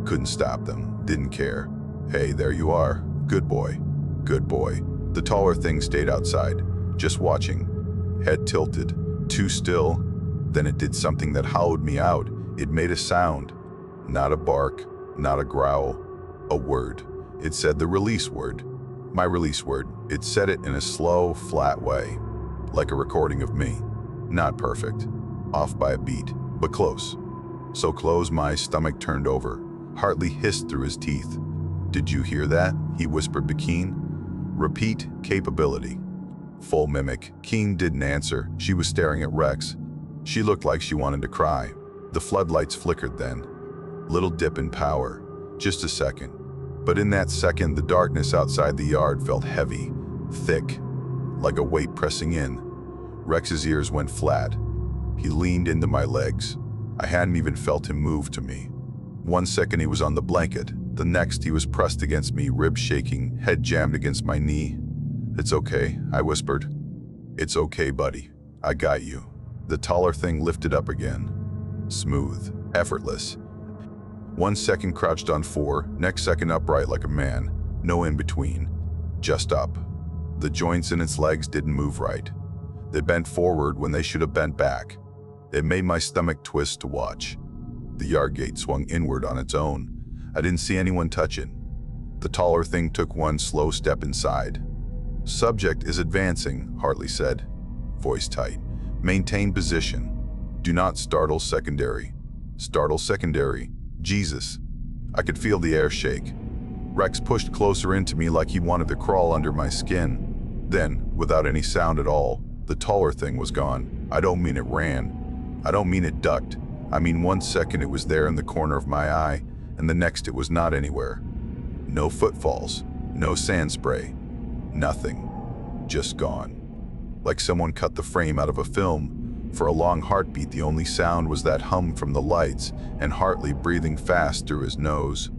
Couldn't stop them, didn't care. "Hey, there you are. Good boy. Good boy." The taller thing stayed outside, just watching. Head tilted, too still. Then it did something that hollowed me out. It made a sound. Not a bark, not a growl. A word. It said the release word. My release word. It said it in a slow, flat way. Like a recording of me. Not perfect. Off by a beat, but close. So close my stomach turned over. Hartley hissed through his teeth. "Did you hear that?" he whispered to Keen. "Repeat capability." Full mimic. Keen didn't answer. She was staring at Rex. She looked like she wanted to cry. The floodlights flickered then. Little dip in power. Just a second. But in that second, the darkness outside the yard felt heavy, thick, like a weight pressing in. Rex's ears went flat. He leaned into my legs. I hadn't even felt him move to me. 1 second he was on the blanket. The next he was pressed against me, ribs shaking, head jammed against my knee. "It's okay," I whispered. "It's okay, buddy. I got you." The taller thing lifted up again. Smooth, effortless. 1 second crouched on 4, next second upright like a man. No in between. Just up. The joints in its legs didn't move right. They bent forward when they should have bent back. It made my stomach twist to watch. The yard gate swung inward on its own. I didn't see anyone touch it. The taller thing took one slow step inside. "Subject is advancing," Hartley said, voice tight. "Maintain position. Do not startle secondary." Startle secondary. Jesus. I could feel the air shake. Rex pushed closer into me like he wanted to crawl under my skin. Then, without any sound at all, the taller thing was gone. I don't mean it ran. I don't mean it ducked. I mean 1 second it was there in the corner of my eye, and the next it was not anywhere. No footfalls, no sand spray, nothing. Just gone. Like someone cut the frame out of a film. For a long heartbeat, the only sound was that hum from the lights and Hartley breathing fast through his nose.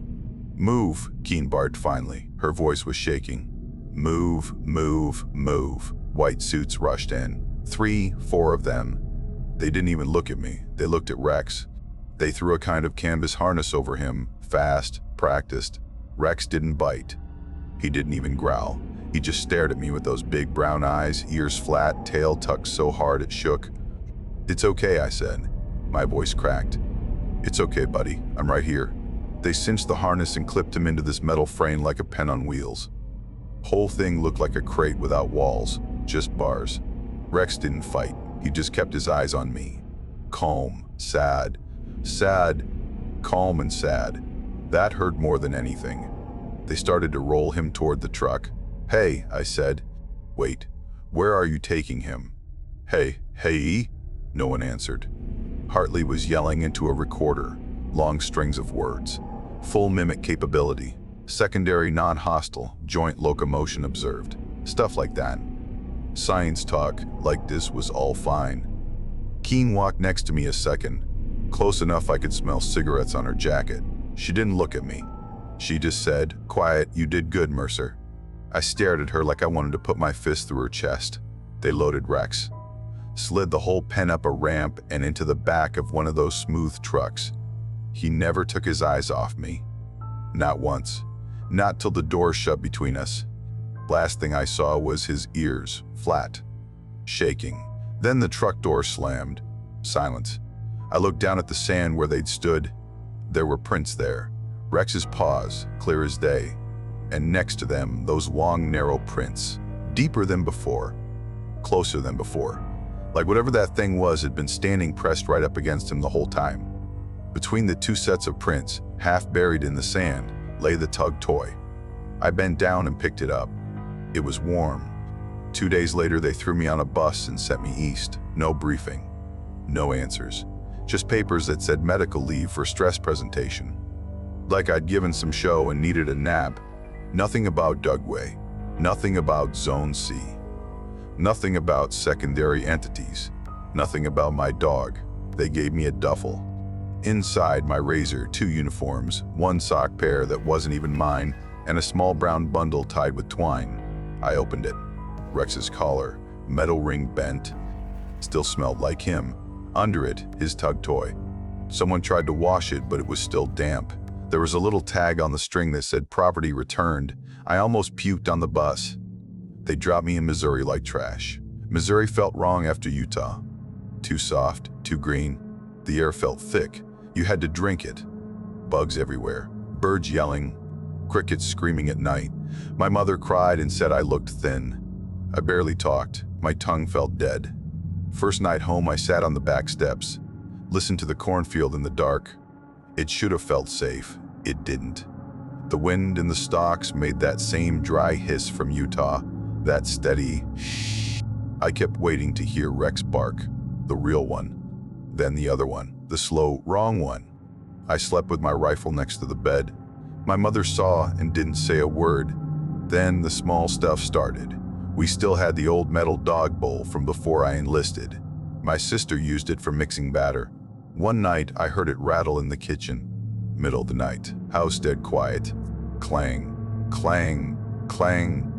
"Move," Keen barked finally. Her voice was shaking. "Move, move, move." White suits rushed in. 3, 4 of them. They didn't even look at me. They looked at Rex. They threw a kind of canvas harness over him, fast, practiced. Rex didn't bite. He didn't even growl. He just stared at me with those big brown eyes, ears flat, tail tucked so hard it shook. "It's okay," I said. My voice cracked. "It's okay, buddy. I'm right here." They cinched the harness and clipped him into this metal frame like a pen on wheels. Whole thing looked like a crate without walls, just bars. Rex didn't fight. He just kept his eyes on me. Calm, sad, calm and sad. That hurt more than anything. They started to roll him toward the truck. "Hey," I said. "Wait, where are you taking him?" Hey, no one answered. Hartley was yelling into a recorder, long strings of words. Full mimic capability, secondary non-hostile, joint locomotion observed, stuff like that. Science talk like this was all fine. Keen walked next to me a second, close enough I could smell cigarettes on her jacket. She didn't look at me. She just said, "Quiet, you did good, Mercer." I stared at her like I wanted to put my fist through her chest. They loaded Rex, slid the whole pen up a ramp and into the back of one of those smooth trucks. He never took his eyes off me. Not once. Not till the door shut between us. Last thing I saw was his ears, flat, shaking. Then the truck door slammed. Silence. I looked down at the sand where they'd stood. There were prints there. Rex's paws, clear as day. And next to them, those long, narrow prints. Deeper than before. Closer than before. Like whatever that thing was had been standing pressed right up against him the whole time. Between the two sets of prints, half buried in the sand, lay the tug toy. I bent down and picked it up. It was warm. 2 days later, they threw me on a bus and sent me east. No briefing. No answers. Just papers that said medical leave for stress presentation. Like I'd given some show and needed a nap. Nothing about Dugway. Nothing about Zone C. Nothing about secondary entities. Nothing about my dog. They gave me a duffel. Inside my razor, 2 uniforms, 1 sock pair that wasn't even mine, and a small brown bundle tied with twine. I opened it. Rex's collar, metal ring bent, still smelled like him. Under it, his tug toy. Someone tried to wash it, but it was still damp. There was a little tag on the string that said property returned. I almost puked on the bus. They dropped me in Missouri like trash. Missouri felt wrong after Utah. Too soft, too green. The air felt thick. You had to drink it. Bugs everywhere. Birds yelling. Crickets screaming at night. My mother cried and said I looked thin. I barely talked. My tongue felt dead. First night home, I sat on the back steps, listened to the cornfield in the dark. It should have felt safe. It didn't. The wind in the stalks made that same dry hiss from Utah, that steady shh. I kept waiting to hear Rex bark, the real one. Then the other one, the slow, wrong one. I slept with my rifle next to the bed. My mother saw and didn't say a word. Then the small stuff started. We still had the old metal dog bowl from before I enlisted. My sister used it for mixing batter. One night, I heard it rattle in the kitchen. Middle of the night, house dead quiet. Clang, clang, clang,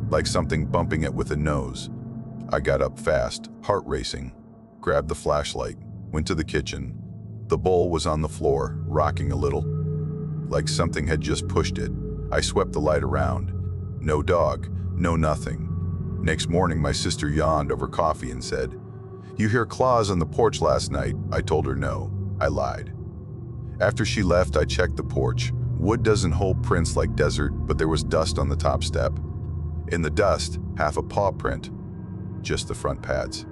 like something bumping it with a nose. I got up fast, heart racing, grabbed the flashlight, went to the kitchen. The bowl was on the floor, rocking a little, like something had just pushed it. I swept the light around. No dog, no nothing. Next morning, my sister yawned over coffee and said, "You hear claws on the porch last night?" I told her no. I lied. After she left, I checked the porch. Wood doesn't hold prints like desert, but there was dust on the top step. In the dust, half a paw print, just the front pads.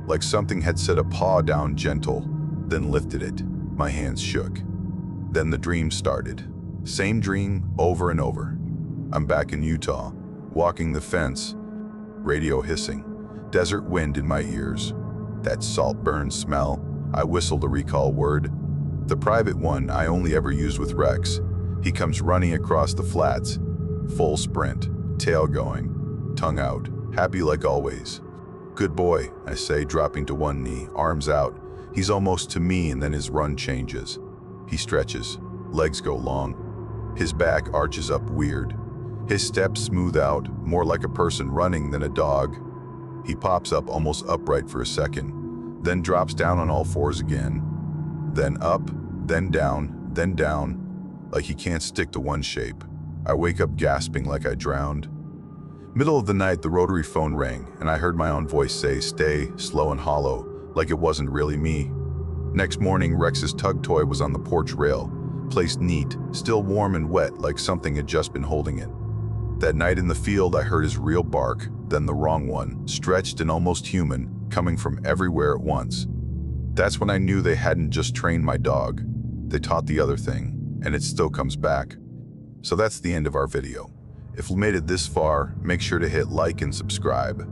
Like something had set a paw down gentle, then lifted it. My hands shook. Then the dream started. Same dream over and over. I'm back in Utah, walking the fence, radio hissing, desert wind in my ears. That salt-burn smell. I whistled a recall word. The private one I only ever used with Rex. He comes running across the flats. Full sprint, tail going, tongue out, happy like always. "Good boy," I say, dropping to one knee, arms out. He's almost to me and then his run changes. He stretches, legs go long. His back arches up weird. His steps smooth out, more like a person running than a dog. He pops up almost upright for a second, then drops down on all fours again. Then up, then down, like he can't stick to one shape. I wake up gasping like I drowned. Middle of the night, the rotary phone rang, and I heard my own voice say, "Stay," slow and hollow, like it wasn't really me. Next morning, Rex's tug toy was on the porch rail, placed neat, still warm and wet like something had just been holding it. That night in the field, I heard his real bark, then the wrong one, stretched and almost human, coming from everywhere at once. That's when I knew they hadn't just trained my dog. They taught the other thing, and it still comes back. So that's the end of our video. If you made it this far, make sure to hit like and subscribe.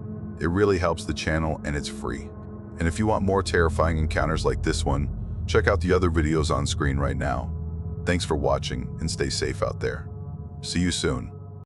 It really helps the channel and it's free. And if you want more terrifying encounters like this one, check out the other videos on screen right now. Thanks for watching and stay safe out there. See you soon.